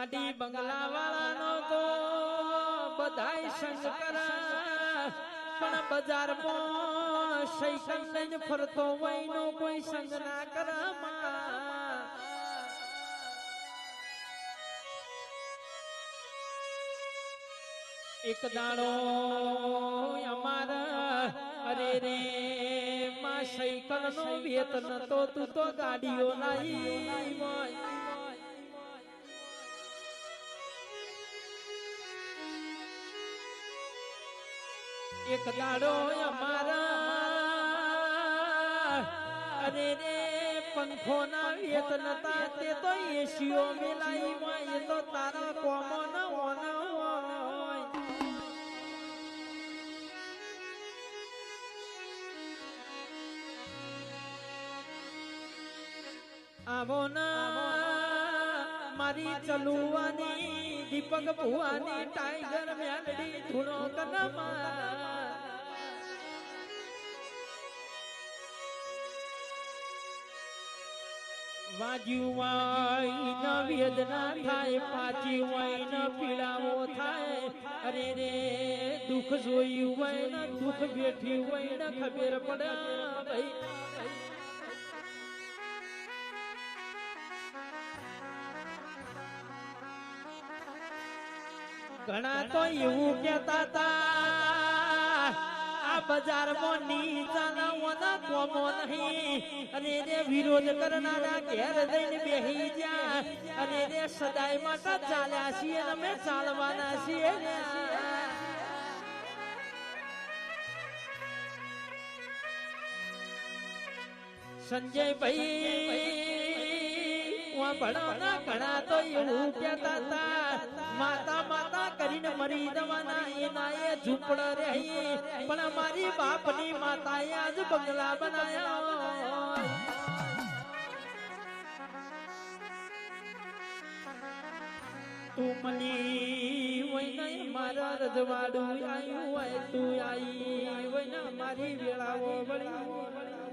ગાડી બંગલા વાળાનો તો બધાય સંગ કરે પણ બજારમાં સૈકલ લઈને ફરતો વયનો કોઈ સંગ ના કરે એક દાડો અમારા અરે રે માં સાયકલ નો વેતન તો તું તો ગાડીઓ લાઈ એક દાડો અમારા અરે રે પંખો ના વેતન તા તે તો એસીઓ મિલાઈ એ તો તારા કોમો ના ઓના आवो ना मारी चलुवानी दीपक भुवानी टाइगर मेलडी धुनो कनमा वाजू वाई न वेदना थाय पाची वाई न पीड़ावो थाय अरे रे दुख जोई वाई न दुख बेठी वाई न खबर पड़ा भाई ઘણા તો એવું કહેતા હતા આ બજારમાં નીચાના ઓના કોમો નહીં અને રે વિરોધ કરનારા ઘેર જઈને બેહી જા અને રે સદાય માટે ચાલ્યા છીએ અને અમે ચાલવાના છીએ સંજયભાઈ ભણવાના ઘણા તો એવું કહેતા હતા માતા માતા કરીને મરી જવાના એના એ ઝૂંપડા રહી પણ અમારી બાપની માતાએ આજ બંગલા બનાયા તું મળી હોય ને મારા રજવાડું આવ્યું હોય તું આવી હોય ને મારી વેળાઓ વળી